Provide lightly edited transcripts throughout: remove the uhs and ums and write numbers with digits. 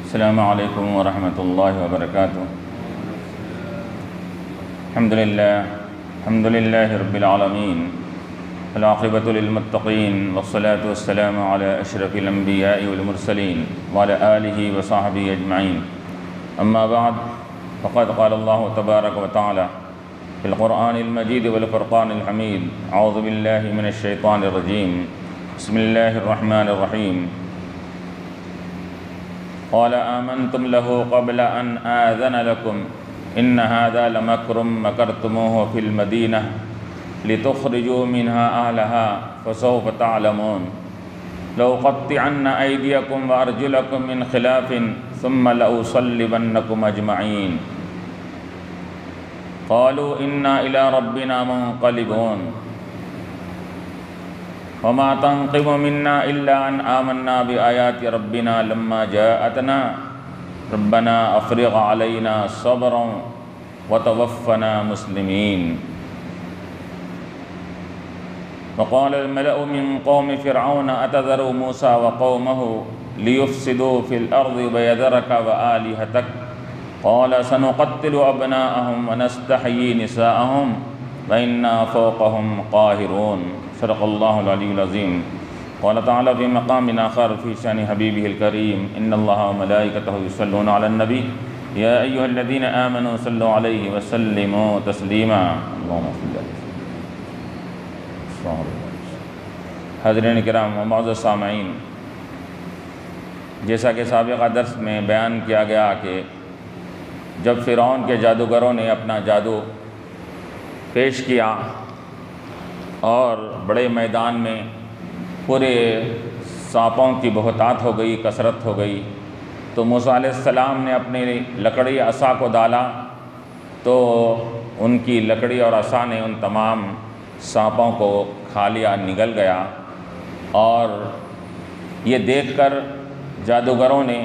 السلام علیکم ورحمۃ اللہ وبرکاتہ۔ الحمد للہ رب العالمین، والعاقبۃ للمتقین، والصلاة والسلام علی اشرف الانبیاء والمرسلین وعلی آلہ وصحبہ اجمعین، اما بعد فقد قال اللہ تبارک وتعالی فی القرآن المجید والفرقان الحمید، اعوذ باللہ من الشیطان الرجیم، بسم اللہ الرحمن الرحیم۔ قال آمنتم له قبل أن آذن لكم إن هذا لمكر مكرتموه في المدينة لتخرجوا منها أهلها فسوف تعلمون لأقطعن أيديكم وأرجلكم من خلاف ثم لأصلبنكم أجمعين قالوا إنا إلى ربنا منقلبون وما تنقم منا إلا أن آمنا بآيات ربنا لما جاءتنا ربنا أفرغ علينا صبرا وتوفنا مسلمين۔ وقال الملأ من قوم فرعون أتذر موسى وقومه ليفسدوا في الأرض ويذرك وآلهتك قال سنقتل أبناءهم ونستحيي نساءهم وإنا فوقهم قاهرون۔ صدق اللہ العلی العظیم۔ قال تعالی فی مقام آخر فی شأن حبیبہ الکریم ان اللہ وملائکتہ یصلون علی النبی یا ایہا الذین آمنوا صلوا علیہ وسلموا تسلیما۔ اللہم صل علی سیدنا۔ حاضرین کرام و معزز سامعین، جیسا کہ سابقہ درس میں بیان کیا گیا کہ جب فرعون کے جادوگروں نے اپنا جادو پیش کیا اور بڑے میدان میں پورے سانپوں کی بہتات ہو گئی، کثرت ہو گئی، تو موسیٰ علیہ السلام نے اپنی لکڑی عصا کو ڈالا تو ان کی لکڑی اور عصا نے ان تمام سانپوں کو کھا لیا، نگل گیا۔ اور یہ دیکھ کر جادوگروں نے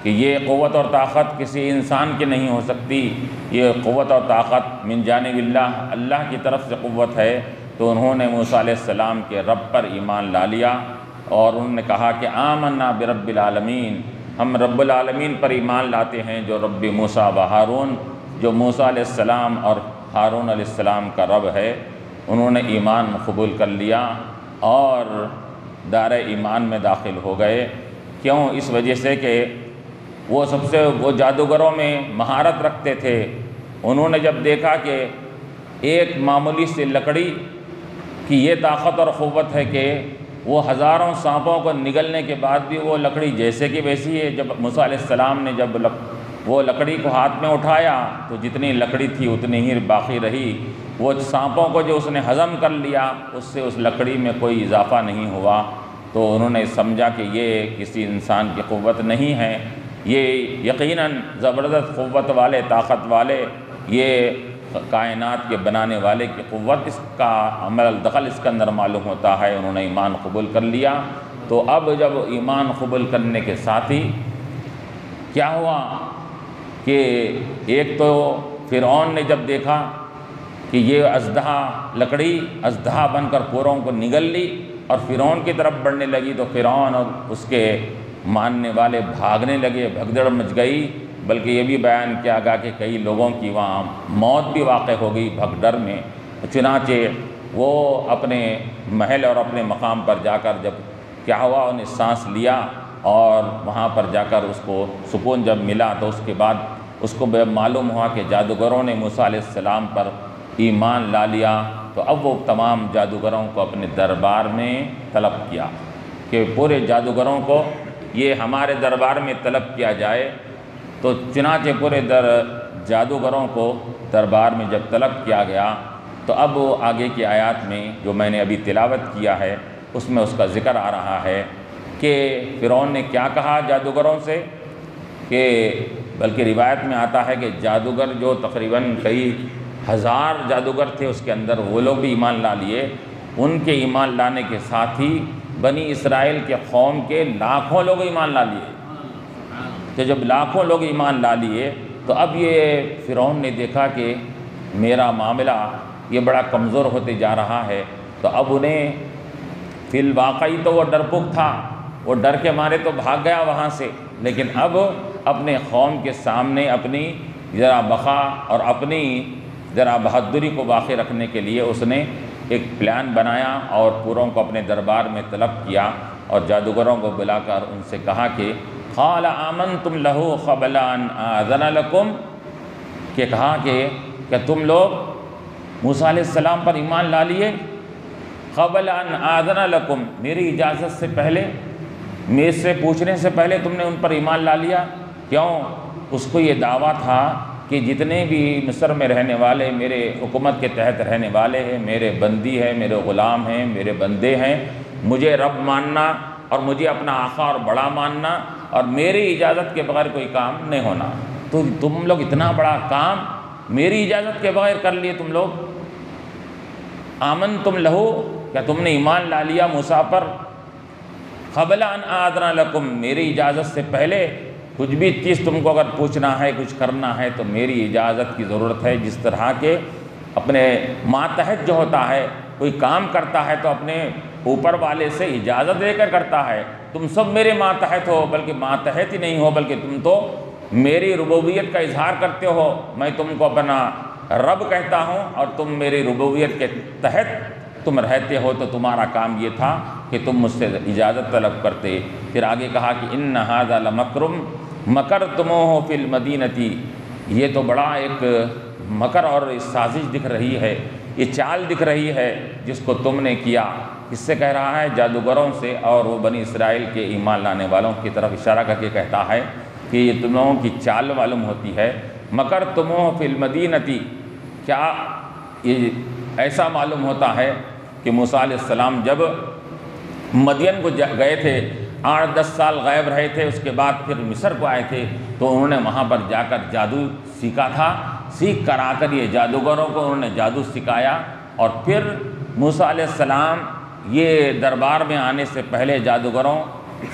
کہ یہ قوت اور طاقت کسی انسان کی نہیں ہو سکتی، یہ قوت اور طاقت من جانب اللہ کی طرف سے قوت ہے، تو انہوں نے موسیٰ علیہ السلام کے رب پر ایمان لا لیا اور انہوں نے کہا کہ آمنا برب العالمین، ہم رب العالمین پر ایمان لاتے ہیں جو رب موسیٰ و ہارون، جو موسیٰ علیہ السلام اور ہارون علیہ السلام کا رب ہے۔ انہوں نے ایمان قبول کر لیا اور دار ایمان میں داخل ہو گئے۔ کیوں؟ اس وجہ سے کہ وہ جادوگروں میں مہارت رکھتے تھے۔ انہوں نے جب دیکھا کہ ایک معمولی سی لکڑی کی یہ طاقت اور قوت ہے کہ وہ ہزاروں سانپوں کو نگلنے کے بعد بھی وہ لکڑی جیسے کہ ویسی ہے، جب موسیٰ علیہ السلام نے جب وہ لکڑی کو ہاتھ میں اٹھایا تو جتنی لکڑی تھی اتنی ہی باقی رہی۔ وہ سانپوں کو جو اس نے ہضم کر لیا، اس سے اس لکڑی میں کوئی اضافہ نہیں ہوا، تو انہوں نے سمجھا کہ یہ کسی انسان کی قوت نہیں ہے، یہ یقیناً زبردست قوت والے، طاقت والے، یہ کائنات کے بنانے والے کی قوت، اس کا عمل دخل اس کے اندر معلوم ہوتا ہے۔ انہوں نے ایمان قبول کر لیا۔ تو اب جب ایمان قبول کرنے کے ساتھ ہی کیا ہوا کہ ایک تو فرعون نے جب دیکھا کہ یہ اژدہا لکڑی اژدہا بن کر پوروں کو نگل لی اور فرعون کی طرف بڑھنے لگی، تو فرعون اور اس کے ماننے والے بھاگنے لگے، بھگدڑ مچ گئی۔ بلکہ یہ بھی بیان کیا گیا کہ کئی لوگوں کی وہاں موت بھی واقع ہو گئی بھگدڑ میں۔ چنانچہ وہ اپنے محل اور اپنے مقام پر جا کر جب کیا ہوا، انہیں سانس لیا اور وہاں پر جا کر اس کو سکون جب ملا، تو اس کے بعد اس کو معلوم ہوا کہ جادوگروں نے موسیٰ علیہ السلام پر ایمان لا لیا۔ تو اب وہ تمام جادوگروں کو اپنے دربار میں طلب کیا کہ پورے جادوگروں کو یہ ہمارے دربار میں طلب کیا جائے۔ تو چنانچہ پورے جادوگروں کو دربار میں جب طلب کیا گیا، تو اب آگے کی آیات میں جو میں نے ابھی تلاوت کیا ہے اس میں اس کا ذکر آ رہا ہے کہ فرعون نے کیا کہا جادوگروں سے، کہ بلکہ روایت میں آتا ہے کہ جادوگر جو تقریباً کئی ہزار جادوگر تھے اس کے اندر، وہ لوگ بھی ایمان لا لیے۔ ان کے ایمان لانے کے ساتھ ہی بنی اسرائیل کے قوم کے لاکھوں لوگ ایمان لا لیے۔ کہ جب لاکھوں لوگ ایمان لا لیے تو اب یہ فرعون نے دیکھا کہ میرا معاملہ یہ بڑا کمزور ہوتے جا رہا ہے، تو اب انہیں فی الواقعی تو وہ ڈرپوک تھا، وہ ڈر کے مارے تو بھاگ گیا وہاں سے، لیکن اب اپنے قوم کے سامنے اپنی ذرا بقا اور اپنی ذرا بہادری کو باقی رکھنے کے لیے اس نے ایک پلان بنایا اور پوروں کو اپنے دربار میں طلب کیا اور جادوگروں کو بلا کر ان سے کہا کہ قال آمنتم لہ قبل ان آذن لکم، کہ کہا کہ کیا تم لوگ موسیٰ علیہ السلام پر ایمان لا لیے؟ قبل ان آذن لکم، میری اجازت سے پہلے، میرے سے پوچھنے سے پہلے تم نے ان پر ایمان لا لیا؟ کیوں؟ اس کو یہ دعویٰ تھا کہ جتنے بھی مصر میں رہنے والے میرے حکومت کے تحت رہنے والے ہیں، میرے بندی ہیں، میرے غلام ہیں، میرے بندے ہیں، مجھے رب ماننا اور مجھے اپنا آقا اور بڑا ماننا اور میری اجازت کے بغیر کوئی کام نہیں ہونا۔ تو تم لوگ اتنا بڑا کام میری اجازت کے بغیر کر لیے تم لوگ؟ آمنتم لہو، کیا تم نے ایمان لا لیا موسیٰ پر؟ قبل ان آذن لکم، میری اجازت سے پہلے؟ کچھ بھی چیز تم کو اگر پوچھنا ہے، کچھ کرنا ہے تو میری اجازت کی ضرورت ہے۔ جس طرح کے اپنے ماتحت جو ہوتا ہے، کوئی کام کرتا ہے تو اپنے اوپر والے سے اجازت لے کر کرتا ہے، تم سب میرے ماتحت ہو، بلکہ ماتحت ہی نہیں ہو بلکہ تم تو میری ربوبیت کا اظہار کرتے ہو۔ میں تم کو اپنا رب کہتا ہوں اور تم میری ربوبیت کے تحت تم رہتے ہو، تو تمہارا کام یہ تھا کہ تم مجھ سے اجازت طلب کرتے۔ پھر آگے کہا کہ ان ھذا لمکر مکرتموہ فی المدینۃ، یہ تو بڑا ایک مکر اور سازش دکھ رہی ہے، یہ چال دکھ رہی ہے جس کو تم نے کیا۔ کس سے کہہ رہا ہے؟ جادوگروں سے، اور وہ بنی اسرائیل کے ایمان لانے والوں کی طرف اشارہ کر کے کہتا ہے کہ یہ تم لوگوں کی چال معلوم ہوتی ہے۔ مکرتموہ فی المدینۃ، کیا یہ ایسا معلوم ہوتا ہے کہ موسیٰ علیہ السلام جب مدین کو گئے تھے، 8-10 سال غائب رہے تھے، اس کے بعد پھر مصر کو آئے تھے، تو انہوں نے وہاں پر جا کر جادو سیکھا تھا، سیکھ کر آ کر یہ جادوگروں کو انہوں نے جادو سکھایا، اور پھر موسیٰ علیہ السلام یہ دربار میں آنے سے پہلے جادوگروں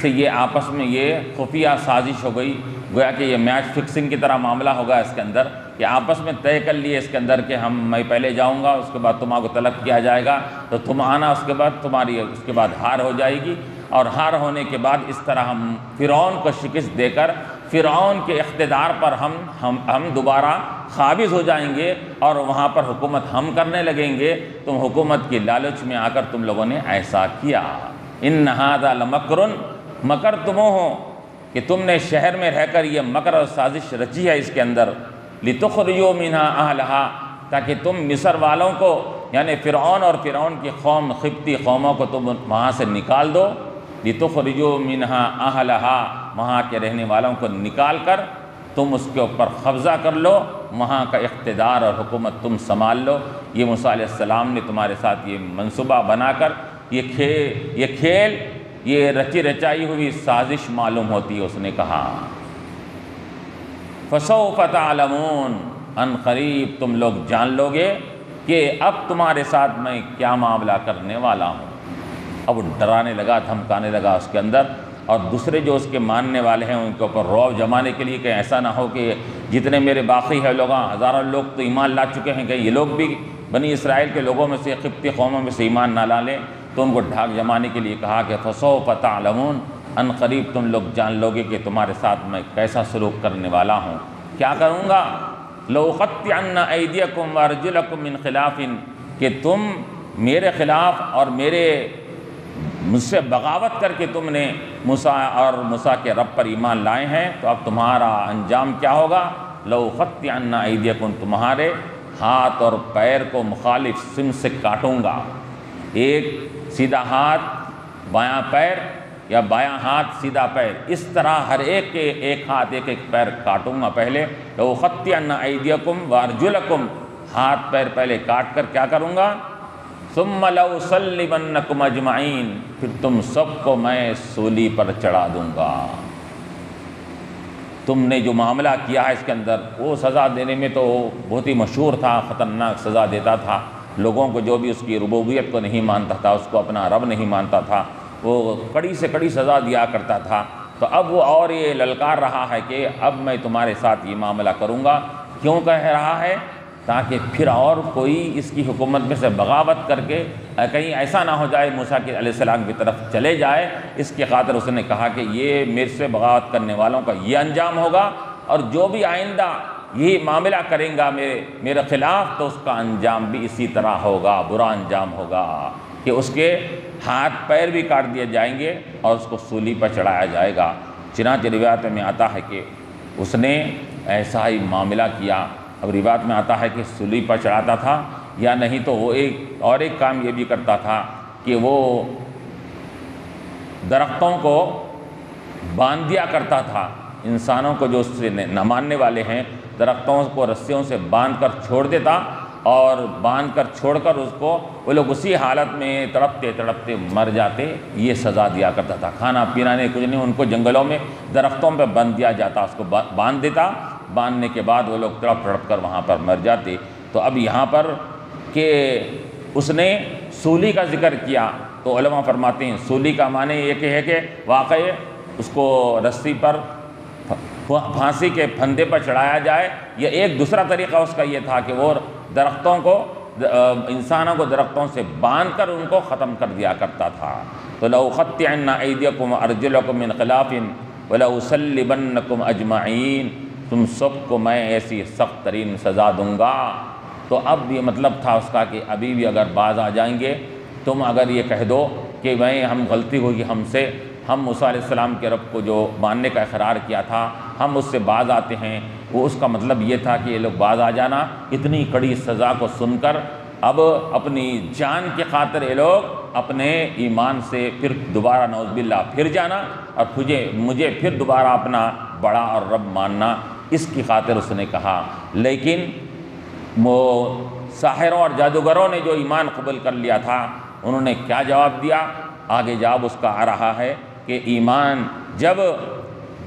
سے یہ آپس میں یہ خفیہ سازش ہو گئی، گویا کہ یہ میچ فکسنگ کی طرح معاملہ ہوگا اس کے اندر، کہ آپس میں طے کر لیے اس کے اندر کہ میں پہلے جاؤں گا، اس کے بعد تمہارے کو طلب کیا جائے گا تو تم آنا، اس کے بعد تمہاری اس کے بعد ہار ہو جائے گی، اور ہار ہونے کے بعد اس طرح ہم فرعون کو شکست دے کر فرعون کے اقتدار پر ہم دوبارہ قابض ہو جائیں گے اور وہاں پر حکومت ہم کرنے لگیں گے۔ تم حکومت کی لالچ میں آ کر تم لوگوں نے ایسا کیا۔ ان ھذا لمکر مکرتموہ، کہ تم نے شہر میں رہ کر یہ مکر اور سازش رچی ہے اس کے اندر، لتخرجوا منہا اہلہا، تاکہ تم مصر والوں کو یعنی فرعون اور فرعون کی قوم قبطی قوموں کو تم وہاں سے نکال دو، لتخرجوا منہا اہلہا، وہاں کے رہنے والوں کو نکال کر تم اس کے اوپر قبضہ کر لو، وہاں کا اقتدار اور حکومت تم سنبھال لو۔ یہ موسیٰ علیہ السلام نے تمہارے ساتھ یہ منصوبہ بنا کر یہ کھیل یہ رچی رچائی ہوئی سازش معلوم ہوتی ہے۔ اس نے کہا فسوف تعلمون، ان قریب تم لوگ جان لو گے کہ اب تمہارے ساتھ میں کیا معاملہ کرنے والا ہوں۔ اب ڈرانے لگا، دھمکانے لگا اس کے اندر، اور دوسرے جو اس کے ماننے والے ہیں ان کے اوپر رعب جمانے کے لیے کہ ایسا نہ ہو کہ جتنے میرے باقی ہیں لوگ، ہزاروں لوگ تو ایمان لا چکے ہیں، کہ یہ لوگ بھی بنی اسرائیل کے لوگوں میں سے قبطی قوموں میں سے ایمان نہ لا لیں، تو ان کو ڈھاک جمانے کے لیے کہا کہ فسوف تعلمون، ان قریب تم لوگ جان لو گے کہ تمہارے ساتھ میں کیسا سلوک کرنے والا ہوں، کیا کروں گا۔ لأقطعن أيديكم وأرجلكم من خلاف، کہ تم میرے خلاف اور مجھ سے بغاوت کر کے تم نے موسیٰ اور موسیٰ کے رب پر ایمان لائے ہیں، تو اب تمہارا انجام کیا ہوگا۔ لأقطعن أيديكم، تمہارے ہاتھ اور پیر کو مخالف سم سے کاٹوں گا، ایک سیدھا ہاتھ بایاں پیر یا بایاں ہاتھ سیدھا پیر، اس طرح ہر ایک کے ایک ہاتھ ایک پیر کاٹوں گا پہلے۔ لأقطعن أيديكم وأرجلكم، ہاتھ پیر پہلے کاٹ کر کیا کروں گا، ثم لأصلبنكم أجمعين، پھر تم سب کو میں سولی پر چڑھا دوں گا۔ تم نے جو معاملہ کیا ہے اس کے اندر، وہ سزا دینے میں تو بہت ہی مشہور تھا، خطرناک سزا دیتا تھا لوگوں کو، جو بھی اس کی ربوبیت کو نہیں مانتا تھا، اس کو اپنا رب نہیں مانتا تھا، وہ کڑی سے کڑی سزا دیا کرتا تھا۔ تو اب وہ اور یہ للکار رہا ہے کہ اب میں تمہارے ساتھ یہ معاملہ کروں گا۔ کیوں کہہ رہا ہے تاکہ پھر اور کوئی اس کی حکومت میں سے بغاوت کر کے کہیں ایسا نہ ہو جائے موسیٰ علیہ السلام کی طرف چلے جائے، اس کی خاطر اس نے کہا کہ یہ میرے سے بغاوت کرنے والوں کا یہ انجام ہوگا، اور جو بھی آئندہ یہی معاملہ کریں گا میرے خلاف تو اس کا انجام بھی اسی طرح ہوگا، برا انجام ہوگا کہ اس کے ہاتھ پیر بھی کاٹ دیے جائیں گے اور اس کو سولی پر چڑھایا جائے گا۔ چنانچہ روایت میں آتا ہے کہ اس نے ایسا ہی معاملہ کیا۔ اب روایت میں آتا ہے کہ سولی پر چڑھاتا تھا، یا نہیں تو وہ ایک کام یہ بھی کرتا تھا کہ وہ درختوں کو باندھ دیا کرتا تھا، انسانوں کو جو اس سے نہ ماننے والے ہیں درختوں کو رسیوں سے باندھ کر چھوڑ دیتا، اور باندھ کر چھوڑ کر اس کو وہ لوگ اسی حالت میں تڑپتے تڑپتے مر جاتے، یہ سزا دیا کرتا تھا۔ کھانا پینا نہیں، کچھ نہیں، ان کو جنگلوں میں درختوں پہ باندھ دیا جاتا، اس کو باندھ دیتا، باندھنے کے بعد وہ لوگ تڑپ تڑپ کر وہاں پر مر جاتے۔ تو اب یہاں پر کہ اس نے سولی کا ذکر کیا تو علماء فرماتے ہیں سولی کا معنی یہ ہے کہ واقعی اس کو رسی پر پھانسی کے پھندے پر چڑھایا جائے، یا ایک دوسرا طریقہ اس کا یہ تھا کہ وہ درختوں کو انسانوں کو درختوں سے باندھ کر ان کو ختم کر دیا کرتا تھا۔ تو لَأُقَطِّعَنَّ أَيْدِيَكُمْ وَأَرْجُلَكُمْ مِنْ خِلَافٍ وَلَأُصَلِّبَنَّكُمْ أَجْمَعِينَ، تم سب کو میں ایسی سخت ترین سزا دوں گا۔ تو اب یہ مطلب تھا اس کا کہ ابھی بھی اگر باز آ جائیں گے، تم اگر یہ کہہ دو کہ میں ہم غلطی ہوگی ہم سے، ہم موسیٰ علیہ السلام کے رب کو جو ماننے کا اقرار کیا تھا ہم اس سے باز آتے ہیں، وہ اس کا مطلب یہ تھا کہ یہ لوگ باز آ جانا۔ اتنی کڑی سزا کو سن کر اب اپنی جان کی خاطر یہ لوگ اپنے ایمان سے پھر دوبارہ نعوذ باللہ پھر جانا، اور مجھے پھر دوبارہ اپنا بڑا اور رب ماننا، اس کی خاطر اس نے کہا۔ لیکن وہ ساحروں اور جادوگروں نے جو ایمان قبول کر لیا تھا انہوں نے کیا جواب دیا؟ آگے جواب اس کا آ رہا ہے کہ ایمان جب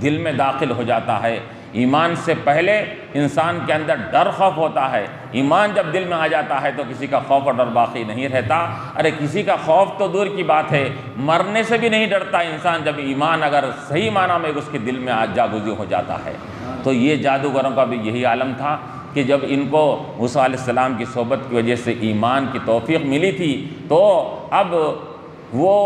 دل میں داخل ہو جاتا ہے، ایمان سے پہلے انسان کے اندر ڈر خوف ہوتا ہے، ایمان جب دل میں آ جاتا ہے تو کسی کا خوف اور ڈر باقی نہیں رہتا۔ ارے کسی کا خوف تو دور کی بات ہے، مرنے سے بھی نہیں ڈرتا انسان جب ایمان اگر صحیح معنی میں اس کے دل میں جاگزی ہو جاتا ہے۔ تو یہ جادوگروں کا بھی یہی عالم تھا کہ جب ان کو موسیٰ علیہ السلام کی صحبت کی وجہ سے ایمان کی توفیق ملی تھی، تو اب وہ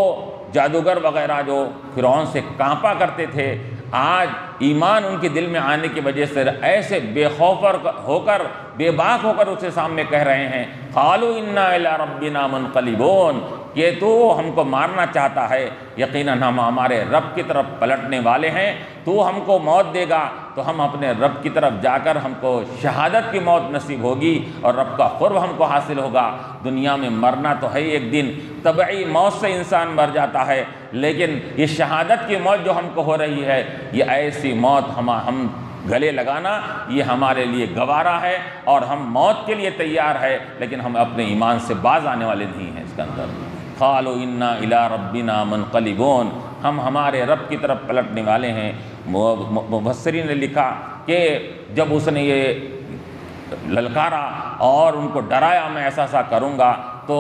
جادوگر وغیرہ جو فرعون سے کانپا کرتے تھے، آج ایمان ان کے دل میں آنے کی وجہ سے ایسے بے خوف ہو کر بے باک ہو کر اسے سامنے کہہ رہے ہیں قالوا انا الی ربنا منقلبون، کہ تو ہم کو مارنا چاہتا ہے، یقیناً ہم ہمارے رب کی طرف پلٹنے والے ہیں، تو ہم کو موت دے گا تو ہم اپنے رب کی طرف جا کر ہم کو شہادت کی موت نصیب ہوگی اور رب کا قرب ہم کو حاصل ہوگا۔ دنیا میں مرنا تو ہے ایک دن، طبعی موت سے انسان مر جاتا ہے، لیکن یہ شہادت کی موت جو ہم کو ہو رہی ہے، یہ ایسی موت ہم گلے لگانا یہ ہمارے لیے گوارا ہے، اور ہم موت کے لیے تیار ہے، لیکن ہم اپنے ایمان سے باز آنے والے نہیں ہیں۔ اس کے اندر قالوا انا الی ربنا منقلبون، ہم ہمارے رب کی طرف پلٹنے والے ہیں۔ مفسرین نے لکھا کہ جب اس نے یہ للکارا اور ان کو ڈرایا میں ایسا کروں گا، تو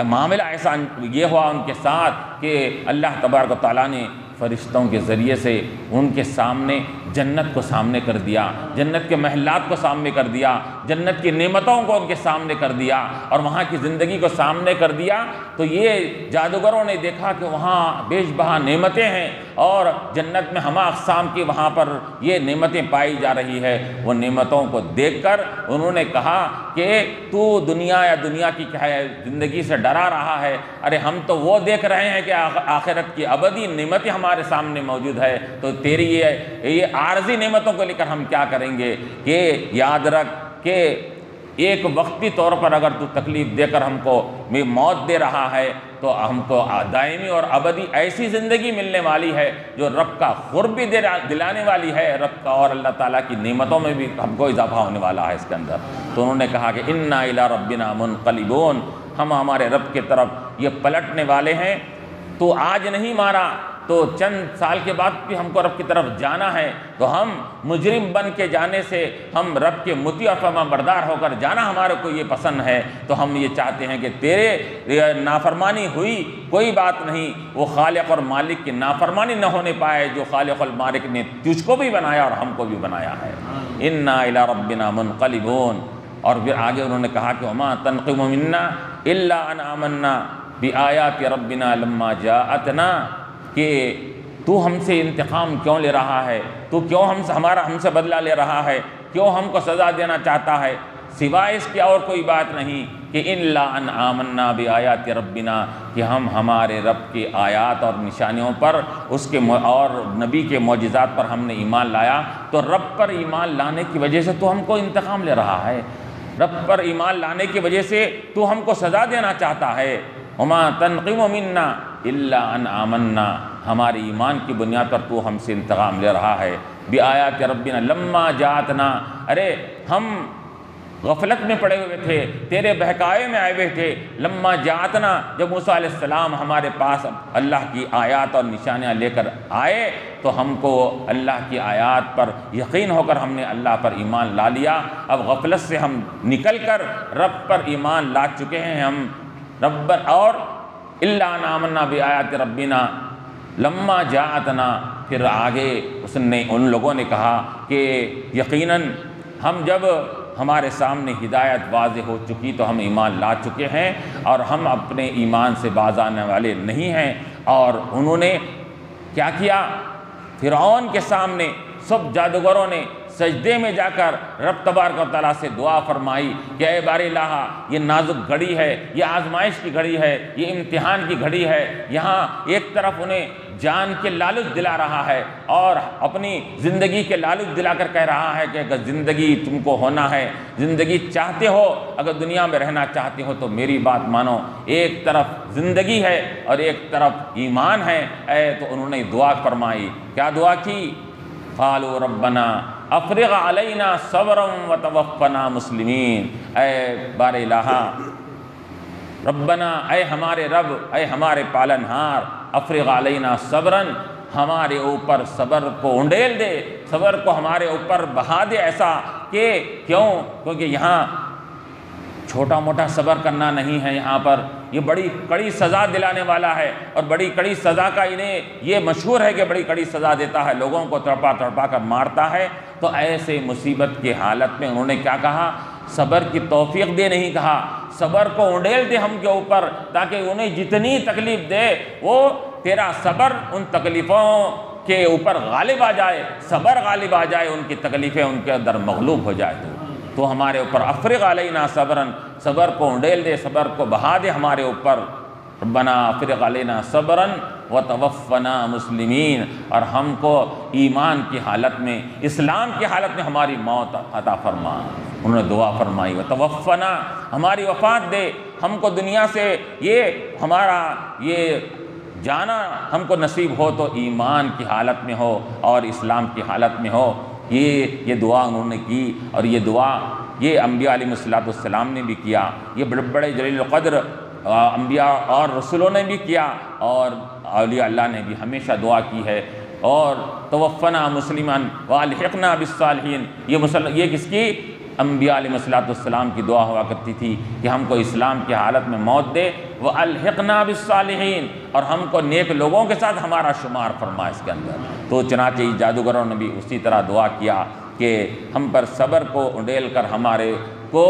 معاملہ ایسا یہ ہوا ان کے ساتھ کہ اللہ تبارک و تعالیٰ نے فرشتوں کے ذریعے سے ان کے سامنے جنت کو سامنے کر دیا، جنت کے محلات کو سامنے کر دیا، جنت کی نعمتوں کو ان کے سامنے کر دیا، اور وہاں کی زندگی کو سامنے کر دیا۔ تو یہ جادوگروں نے دیکھا کہ وہاں بیش بہا نعمتیں ہیں، اور جنت میں ہمہ اقسام کی وہاں پر یہ نعمتیں پائی جا رہی ہے۔ وہ نعمتوں کو دیکھ کر انہوں نے کہا کہ تو دنیا یا دنیا کی کیا ہے زندگی سے ڈرا رہا ہے، ارے ہم تو وہ دیکھ رہے ہیں کہ آخرت کی ابدی نعمتیں ہمارے سامنے موجود ہے، تو تیری یہ عارضی نعمتوں کو لے کر ہم کیا کریں گے؟ کہ یاد رکھ کہ ایک وقتی طور پر اگر تو تکلیف دے کر ہم کو موت دے رہا ہے، تو ہم کو دائمی اور ابدی ایسی زندگی ملنے والی ہے جو رب کا قرب بھی دلانے والی ہے، رب کا اور اللہ تعالیٰ کی نعمتوں میں بھی ہم کو اضافہ ہونے والا ہے اس کے اندر۔ تو انہوں نے کہا کہ انا الی ربنا منقلبون، ہم ہمارے رب کی طرف یہ پلٹنے والے ہیں۔ تو آج نہیں مارا تو چند سال کے بعد بھی ہم کو رب کی طرف جانا ہے، تو ہم مجرم بن کے جانے سے ہم رب کے مطیع اور فرما بردار ہو کر جانا ہمارے کو یہ پسند ہے۔ تو ہم یہ چاہتے ہیں کہ تیرے نافرمانی ہوئی کوئی بات نہیں، وہ خالق اور مالک کی نافرمانی نہ ہونے پائے جو خالق اور مالک نے تجھ کو بھی بنایا اور ہم کو بھی بنایا ہے۔ انا الی ربنا منقلبون۔ اور پھر آگے انہوں نے کہا کہ وما تنقم منا الا ان آمنا بآیات ربنا لما جاءتنا، کہ تو ہم سے انتقام کیوں لے رہا ہے، تو کیوں ہم سے بدلہ لے رہا ہے، کیوں ہم کو سزا دینا چاہتا ہے، سوائے اس کی اور کوئی بات نہیں کہ الا ان آمنا بآیات ربنا، کہ ہم ہمارے رب کی آیات اور نشانیوں پر اس کے اور نبی کے معجزات پر ہم نے ایمان لایا، تو رب پر ایمان لانے کی وجہ سے تو ہم کو انتقام لے رہا ہے، رب پر ایمان لانے کی وجہ سے تو ہم کو سزا دینا چاہتا ہے۔ وما تنقم منا الا ان آمنا، ہمارے ایمان کی بنیاد پر تو ہم سے انتقام لے رہا ہے، بآیات ربنا لما جاءتنا، ارے ہم غفلت میں پڑے ہوئے تھے، تیرے بہکائے میں آئے ہوئے تھے، لما جاءتنا، جب موسیٰ علیہ السلام ہمارے پاس اللہ کی آیات اور نشانیاں لے کر آئے تو ہم کو اللہ کی آیات پر یقین ہو کر ہم نے اللہ پر ایمان لا لیا۔ اب غفلت سے ہم نکل کر رب پر ایمان لا چکے ہیں ہم، رب اور الا ان آمنا بآیات ربنا لما جاءتنا، پھر آگے اس نے ان لوگوں نے کہا کہ یقیناً ہم جب ہمارے سامنے ہدایت واضح ہو چکی تو ہم ایمان لا چکے ہیں اور ہم اپنے ایمان سے باز آنے والے نہیں ہیں۔ اور انہوں نے کیا کیا، فرعون کے سامنے سب جادوگروں نے سجدے میں جا کر رب تبارک و تعالیٰ سے دعا فرمائی کہ اے باری الہ، یہ نازک گھڑی ہے، یہ آزمائش کی گھڑی ہے، یہ امتحان کی گھڑی ہے، یہاں ایک طرف انہیں جان کے لالچ دلا رہا ہے اور اپنی زندگی کے لالچ دلا کر کہہ رہا ہے کہ اگر زندگی تم کو ہونا ہے، زندگی چاہتے ہو، اگر دنیا میں رہنا چاہتے ہو تو میری بات مانو، ایک طرف زندگی ہے اور ایک طرف ایمان ہے۔ تو انہوں نے دعا فرمائی، کیا دعا کی، قالوا ربنا افرغ علینا صبرا وتوفنا مسلمین، اے بار الہ، ربنا، اے ہمارے رب، اے ہمارے پالنہار، افرغ علینا صبرا، ہمارے اوپر صبر کو انڈیل دے، صبر کو ہمارے اوپر بہا دے، ایسا کہ کیونکہ یہاں چھوٹا موٹا صبر کرنا نہیں ہے، یہاں پر یہ بڑی کڑی سزا دلانے والا ہے، اور بڑی کڑی سزا کا انہیں یہ مشہور ہے کہ بڑی کڑی سزا دیتا ہے، لوگوں کو تڑپا تڑپا کر مارتا ہے۔ تو ایسے مصیبت کی حالت میں انہوں نے کیا کہا، صبر کی توفیق دے نہیں کہا، صبر کو انڈیل دے ہم کے اوپر، تاکہ انہیں جتنی تکلیف دے وہ تیرا صبر ان تکلیفوں کے اوپر غالب آ جائے، صبر غالب آ جائے، ان کی تکلیفیں ان کے اندر مغلوب ہو جائے، تو ہمارے اوپر افرغ علینا صبرا، صبر کو انڈیل دے، صبر کو بہا دے ہمارے اوپر، ربنا افرغ علینا صبرا وتوفنا مسلمین، اور ہم کو ایمان کی حالت میں، اسلام کی حالت میں ہماری موت عطا فرما۔ انہوں نے دعا فرمائی، وتوفنا، ہماری وفات دے، ہم کو دنیا سے ہمارا یہ جانا ہم کو نصیب ہو تو ایمان کی حالت میں ہو اور اسلام کی حالت میں ہو۔ یہ دعا انہوں نے کی، اور یہ دعا یہ انبیاء علیہ السلام نے بھی کیا، یہ بڑے بڑے جلیل القدر انبیاء اور رسولوں نے بھی کیا، اور اولیاء اللہ نے بھی ہمیشہ دعا کی ہے۔ اور توفنا مسلمان والحقنا بالصالحین، یہ کس کی، انبیاء علیہ السلام کی دعا ہوا کرتی تھی کہ ہم کو اسلام کی حالت میں موت دے، والحقنا بالصالحین، اور ہم کو نیک لوگوں کے ساتھ ہمارا شمار فرما اس کے اندر۔ تو چنانچہ جادوگروں نے بھی اسی طرح دعا کیا کہ ہم پر صبر کو انڈیل کر ہمارے کو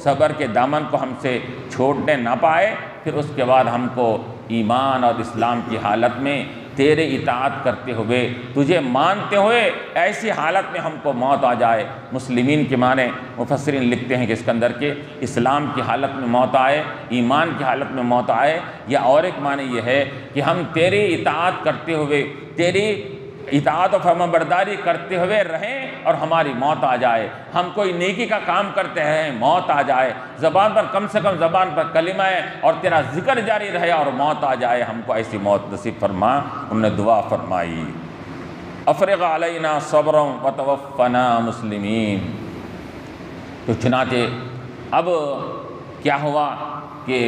صبر کے دامن کو ہم سے چھوڑنے نہ پائے، پھر اس کے بعد ہم کو ایمان اور اسلام کی حالت میں تیرے اطاعت کرتے ہوئے، تجھے مانتے ہوئے ایسی حالت میں ہم کو موت آ جائے۔ مسلمین کے معنی مفسرین لکھتے ہیں کہ اس کے اندر کے اسلام کی حالت میں موت آئے، ایمان کی حالت میں موت آئے، یا اور ایک معنی یہ ہے کہ ہم تیری اطاعت کرتے ہوئے، تیری اطاعت و فرمانبرداری کرتے ہوئے رہیں اور ہماری موت آ جائے، ہم کوئی نیکی کا کام کرتے ہیں، موت آ جائے، زبان پر کم سے کم زبان پر کلمہ ہے اور تیرا ذکر جاری رہے اور موت آ جائے، ہم کو ایسی موت نصیب فرما۔ انہوں نے دعا فرمائی، افرغ علینا صبرا وتوفنا مسلمین۔ تو چنانچہ اب کیا ہوا کہ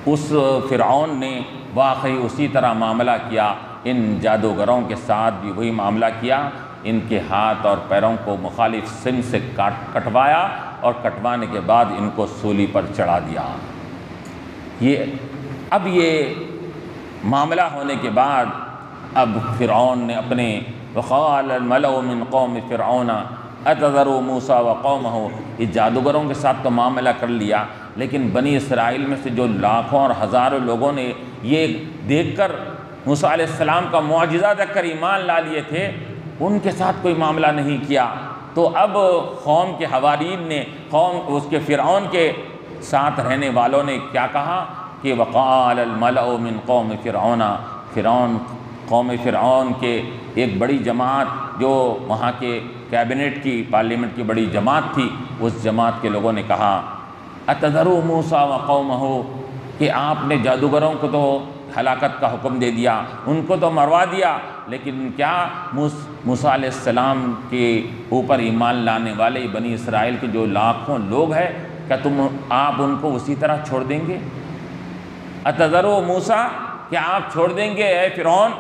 اس فرعون نے واقعی اسی طرح معاملہ کیا، ان جادوگروں کے ساتھ بھی وہی معاملہ کیا، ان کے ہاتھ اور پیروں کو مخالف سم سے کٹوایا، اور کٹوانے کے بعد ان کو سولی پر چڑھا دیا۔ اب یہ معاملہ ہونے کے بعد اب فرعون نے اپنے وقال الملأ من قوم فرعون، اتذروا موسیٰ وقومہ، یہ جادوگروں کے ساتھ تو معاملہ کر لیا، لیکن بنی اسرائیل میں سے جو لاکھوں اور ہزاروں لوگوں نے یہ دیکھ کر موسیٰ علیہ السلام کا معجزہ دیکھ کر ایمان لا لیے تھے، ان کے ساتھ کوئی معاملہ نہیں کیا۔ تو اب قوم کے حوارین نے، قوم اس کے فرعون کے ساتھ رہنے والوں نے کیا کہا کہ وقال الملأ من قوم فرعون، قوم فرعون کے ایک بڑی جماعت جو وہاں کے کیبنٹ کی، پارلیمنٹ کی بڑی جماعت تھی، اس جماعت کے لوگوں نے کہا اتذروا موسیٰ وقومہ، کہ آپ نے جادوگروں کو تو ہلاکت کا حکم دے دیا، ان کو تو مروا دیا، لیکن کیا موسیٰ علیہ السلام کے اوپر ایمان لانے والے بنی اسرائیل کے جو لاکھوں لوگ ہیں، کیا آپ ان کو اسی طرح چھوڑ دیں گے؟ اتذروا موسیٰ، کیا آپ چھوڑ دیں گے اے فرعون؟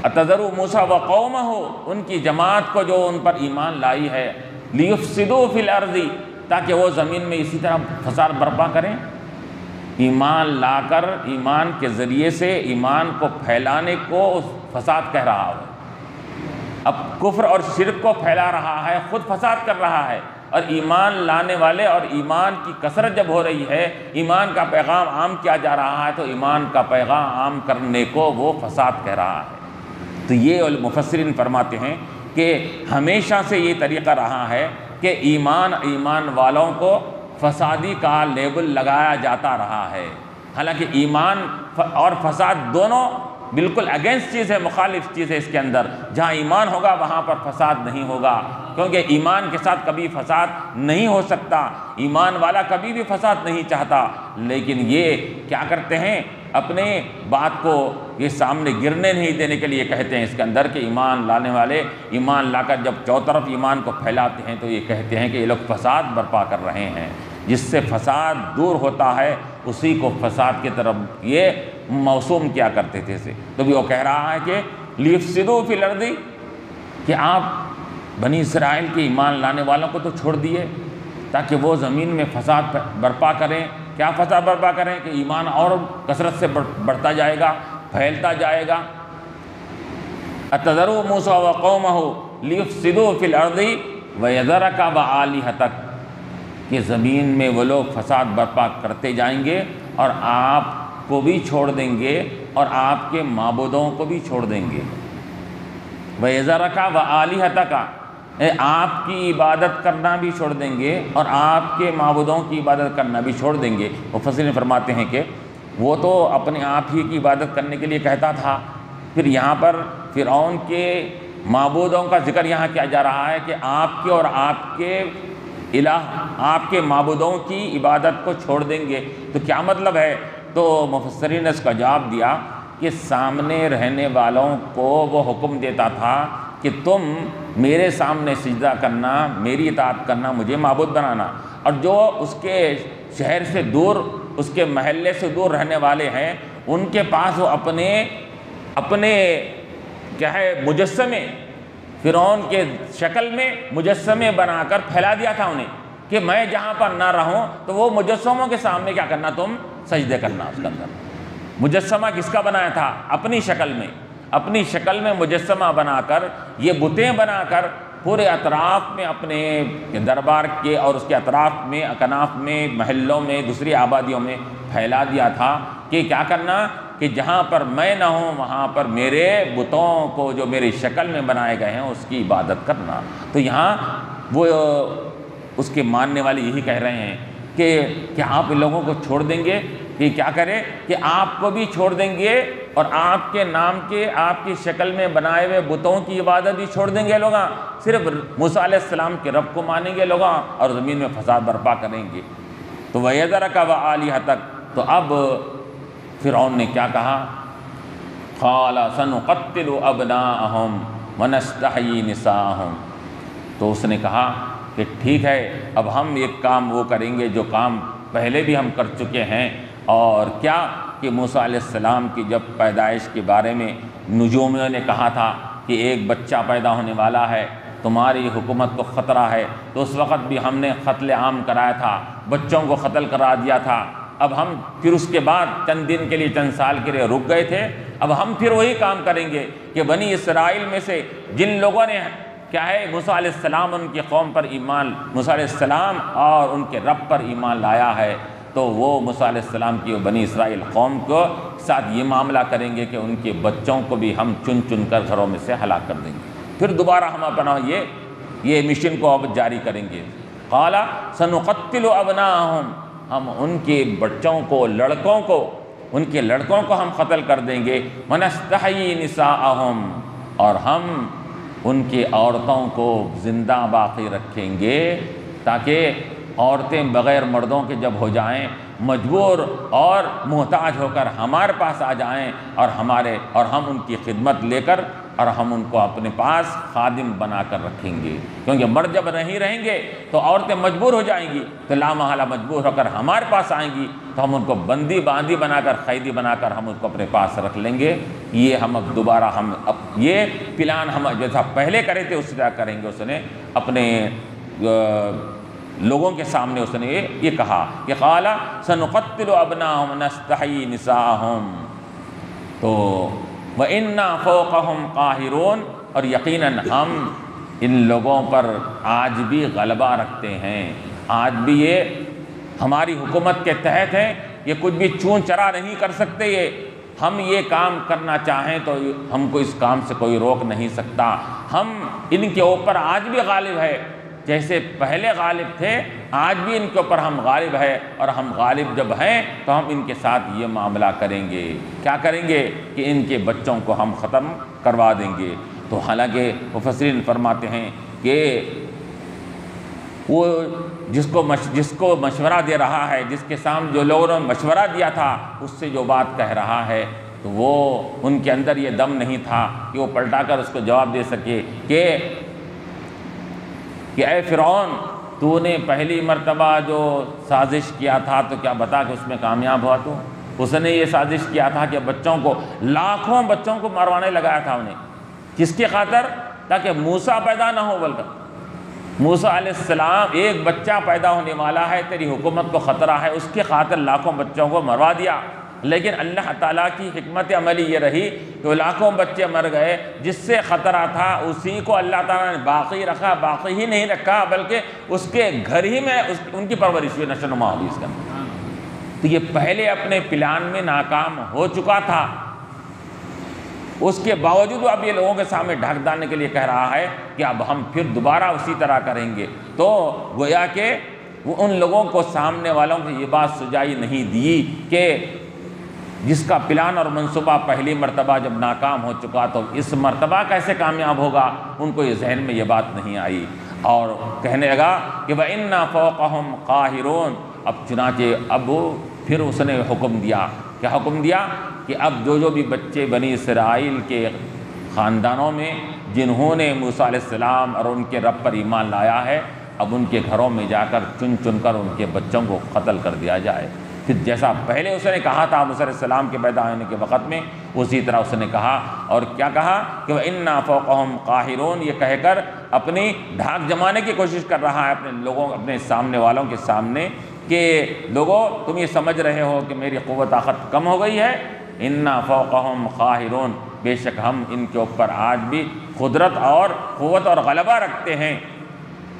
اتذروا موسیٰ وقومہ، ان کی جماعت کو جو ان پر ایمان لائی ہے، لیفسدوا فی الارض، تاکہ وہ زمین میں اسی طرح فساد برپا کریں۔ ایمان لا کر، ایمان کے ذریعے سے ایمان کو پھیلانے کو فساد کہہ رہا ہے، اب کفر اور شرک کو پھیلا رہا ہے، خود فساد کر رہا ہے، اور ایمان لانے والے اور ایمان کی کثرت جب ہو رہی ہے، ایمان کا پیغام عام کیا جا رہا ہے، تو ایمان کا پیغام عام کرنے کو وہ فساد کہہ رہا ہے۔ تو یہ مفسرین فرماتے ہیں کہ ہمیشہ سے یہ طریقہ رہا ہے کہ ایمان والوں کو فسادی کا لیبل لگایا جاتا رہا ہے، حالانکہ ایمان اور فساد دونوں بالکل اگینسٹ چیز ہے، مخالف چیز ہے۔ اس کے اندر جہاں ایمان ہوگا وہاں پر فساد نہیں ہوگا، کیونکہ ایمان کے ساتھ کبھی فساد نہیں ہو سکتا، ایمان والا کبھی بھی فساد نہیں چاہتا، لیکن یہ کیا کرتے ہیں، اپنے بات کو یہ سامنے گرنے نہیں دینے کے لیے کہتے ہیں اس کے اندر کہ ایمان لانے والے ایمان لا کر جب چوطرف ایمان کو پھیلاتے ہیں تو یہ کہتے ہیں کہ یہ لوگ فساد برپا کر رہے ہیں، جس سے فساد دور ہوتا ہے اسی کو فساد کی طرف یہ موسوم کیا کرتے تھے سے۔ تو بھی وہ کہہ رہا ہے کہ لیفسدوا فی الارض، کہ آپ بنی اسرائیل کے ایمان لانے والوں کو تو چھوڑ دیے تاکہ وہ زمین میں فساد برپا کریں۔ کیا فساد برپا کریں؟ کہ ایمان اور کثرت سے بڑھتا جائے گا، پھیلتا جائے گا۔ اتذروا موسیٰ وقومہ لیفسدوا فی الارض ویذرک وآلہتک، کہ زمین میں وہ لوگ فساد برپا کرتے جائیں گے اور آپ کو بھی چھوڑ دیں گے اور آپ کے معبودوں کو بھی چھوڑ دیں گے۔ ویذرک وآلہتک، آپ کی عبادت کرنا بھی چھوڑ دیں گے اور آپ کے معبودوں کی عبادت کرنا بھی چھوڑ دیں گے۔ مفسرین فرماتے ہیں کہ وہ تو اپنے آپ ہی کی عبادت کرنے کے لیے کہتا تھا، پھر یہاں پر فرعون کے معبودوں کا ذکر یہاں کیا جا رہا ہے کہ آپ کے اور آپ کے الہ، آپ کے معبودوں کی عبادت کو چھوڑ دیں گے، تو کیا مطلب ہے؟ تو مفسرین نے اس کا جواب دیا کہ سامنے رہنے والوں کو وہ حکم دیتا تھا کہ تم میرے سامنے سجدہ کرنا، میری اطاعت کرنا، مجھے معبود بنانا، اور جو اس کے شہر سے دور، اس کے محلے سے دور رہنے والے ہیں، ان کے پاس وہ اپنے کیا ہے مجسمے، فرعون کے شکل میں مجسمے بنا کر پھیلا دیا تھا انہیں کہ میں جہاں پر نہ رہوں تو وہ مجسموں کے سامنے کیا کرنا، تم سجدے کرنا۔ اس کے اندر مجسمہ کس کا بنایا تھا؟ اپنی شکل میں مجسمہ بنا کر، یہ بتیں بنا کر پورے اطراف میں اپنے دربار کے اور اس کے اطراف میں، اکناف میں، محلوں میں، دوسری آبادیوں میں پھیلا دیا تھا کہ کیا کرنا، کہ جہاں پر میں نہ ہوں وہاں پر میرے بتوں کو جو میری شکل میں بنائے گئے ہیں اس کی عبادت کرنا۔ تو یہاں وہ اس کے ماننے والے یہی کہہ رہے ہیں کہ کیا آپ ان لوگوں کو چھوڑ دیں گے، کہ کیا کریں کہ آپ کو بھی چھوڑ دیں گے اور آپ کے نام کے، آپ کی شکل میں بنائے ہوئے بتوں کی عبادت بھی چھوڑ دیں گے لوگ، صرف موسیٰ علیہ السلام کے رب کو مانیں گے لوگ اور زمین میں فساد برپا کریں گے۔ تو وَيَذَرَكَ وَآلِهَتَكَ، تو اب فرعون نے کیا کہا، قَالَ سَنُقَتِّلُ أَبْنَاءَهُمْ وَنَسْتَحْيِي نِسَاءَهُمْ، تو اس نے کہا کہ ٹھیک ہے، اب ہم ایک کام وہ کریں گے جو کام پہلے بھی ہم کر چکے ہیں، اور کیا کہ موسیٰ علیہ السلام کی جب پیدائش کے بارے میں نجومیوں نے کہا تھا کہ ایک بچہ پیدا ہونے والا ہے، تمہاری حکومت کو خطرہ ہے، تو اس وقت بھی ہم نے قتل عام کرایا تھا، بچوں کو قتل کرا دیا تھا۔ اب ہم پھر اس کے بعد چند دن کے لیے، چند سال کے لیے رک گئے تھے، اب ہم پھر وہی کام کریں گے کہ بنی اسرائیل میں سے جن لوگوں نے کیا ہے؟ موسیٰ علیہ السلام ان کی قوم پر ایمان، موسیٰ علیہ السلام اور ان کے رب پر ایمان لایا ہے، تو وہ موسیٰ علیہ السلام کی بنی اسرائیل قوم کو ساتھ یہ معاملہ کریں گے کہ ان کے بچوں کو بھی ہم چن چن کر گھروں میں سے ہلاک کر دیں گے، پھر دوبارہ ہم اپنا یہ مشن کو اب جاری کریں گے۔ قال سنقتل ابناءہم، ہم ان کے بچوں کو، لڑکوں کو، ان کے لڑکوں کو ہم قتل کر دیں گے، ونستحیی نساءہم، اور ہم ان کی عورتوں کو زندہ باقی رکھیں گے، تاکہ عورتیں بغیر مردوں کے جب ہو جائیں، مجبور اور محتاج ہو کر ہمارے پاس آ جائیں، اور ہم ان کی خدمت لے کر اور ہم ان کو اپنے پاس خادم بنا کر رکھیں گے، کیونکہ مرد جب نہیں رہیں گے تو عورتیں مجبور ہو جائیں گی، تو لا محالہ مجبور ہو کر ہمارے پاس آئیں گی، تو ہم ان کو باندھی بنا کر، قیدی بنا کر ہم ان کو اپنے پاس رکھ لیں گے۔ یہ ہم اب دوبارہ یہ پلان ہم جیسا پہلے کرے تھے اسی طرح کریں گے۔ اس نے اپنے لوگوں کے سامنے اس نے یہ کہا کہ قال سنقتل ابناءہم ونستحیی نساءہم، تو وَإِنَّا فَوْقَهُمْ قَاهِرُونَ، اور یقیناً ہم ان لوگوں پر آج بھی غلبہ رکھتے ہیں، آج بھی یہ ہماری حکومت کے تحت ہیں، یہ کچھ بھی چون چرا نہیں کر سکتے، ہم یہ کام کرنا چاہیں تو ہم کو اس کام سے کوئی روک نہیں سکتا، ہم ان کے اوپر آج بھی غالب ہے، جیسے پہلے غالب تھے آج بھی ان کے اوپر ہم غالب ہے، اور ہم غالب جب ہیں تو ہم ان کے ساتھ یہ معاملہ کریں گے، کیا کریں گے کہ ان کے بچوں کو ہم ختم کروا دیں گے۔ تو حالانکہ مفسرین فرماتے ہیں کہ وہ جس کو مشورہ دے رہا ہے، جس کے سامنے جو لوگوں نے مشورہ دیا تھا، اس سے جو بات کہہ رہا ہے، تو وہ ان کے اندر یہ دم نہیں تھا کہ وہ پلٹا کر اس کو جواب دے سکے کہ اے فرعون، تو نے پہلی مرتبہ جو سازش کیا تھا تو کیا بتا کہ اس میں کامیاب ہوا؟ تو اس نے یہ سازش کیا تھا کہ بچوں کو، لاکھوں بچوں کو مروانے لگایا تھا انہیں، کس کی خاطر؟ تاکہ موسیٰ پیدا نہ ہو، بلکہ موسیٰ علیہ السلام، ایک بچہ پیدا ہونے والا ہے، تیری حکومت کو خطرہ ہے، اس کی خاطر لاکھوں بچوں کو مروا دیا۔ لیکن اللہ تعالیٰ کی حکمت عملی یہ رہی کہ وہ لاکھوں بچے مر گئے، جس سے خطرہ تھا اسی کو اللہ تعالیٰ نے باقی رکھا، باقی ہی نہیں رکھا بلکہ اس کے گھر ہی میں ان کی پرورش ہوئی، نشو و نما ہوئی اس کا۔ تو یہ پہلے اپنے پلان میں ناکام ہو چکا تھا، اس کے باوجود اب یہ لوگوں کے سامنے ڈھک ڈالنے کے لیے کہہ رہا ہے کہ اب ہم پھر دوبارہ اسی طرح کریں گے۔ تو گویا کہ وہ ان لوگوں کو، سامنے والوں کو یہ بات سجائی نہیں دی کہ جس کا پلان اور منصوبہ پہلی مرتبہ جب ناکام ہو چکا تو اس مرتبہ کیسے کامیاب ہوگا، ان کو یہ ذہن میں یہ بات نہیں آئی، اور کہنے لگا کہ وَإِنَّا فَوْقَهُمْ قَاهِرُونَ۔ اب چنانچہ اب پھر اس نے حکم دیا، کیا حکم دیا کہ اب جو بھی بچے بنی اسرائیل کے خاندانوں میں جنہوں نے موسیٰ علیہ السلام اور ان کے رب پر ایمان لایا ہے، اب ان کے گھروں میں جا کر چن چن کر ان کے بچوں کو قتل کر دیا جائے۔ پھر جیسا پہلے اس نے کہا تھا موسیٰ علیہ السلام کے پیدا ہونے کے وقت میں، اسی طرح اس نے کہا، اور کیا کہا کہ وَإِنَّا فَوْقَهُمْ قَاهِرُونَ، یہ کہہ کر اپنی ڈھاک جمانے کی کوشش کر رہا ہے اپنے لوگوں، اپنے سامنے والوں کے سامنے کہ لوگوں تم یہ سمجھ رہے ہو کہ میری قوت طاقت کم ہو گئی ہے، اِنَّا فَوْقَهُمْ قَاهِرُونَ، بے شک ہم ان کے اوپر آج بھی قدرت اور قوت اور غلبہ رکھتے ہیں،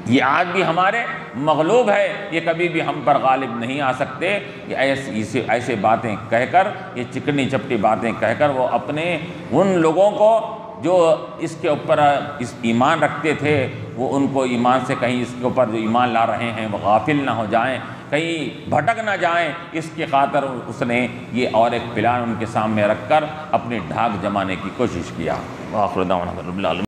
یہ آج بھی ہمارے مغلوب ہے، یہ کبھی بھی ہم پر غالب نہیں آ سکتے۔ یہ ایسے باتیں کہہ کر، یہ چکنی چپٹی باتیں کہہ کر وہ اپنے ان لوگوں کو جو اس کے اوپر اس ایمان رکھتے تھے، وہ ان کو ایمان سے کہیں اس کے اوپر جو ایمان لا رہے ہیں وہ غافل نہ ہو جائیں، کہیں بھٹک نہ جائیں، اس کی خاطر اس نے یہ اور ایک پلان ان کے سامنے رکھ کر اپنی ڈھاک جمانے کی کوشش کیا۔ وآخر دعوانا رب العالمین۔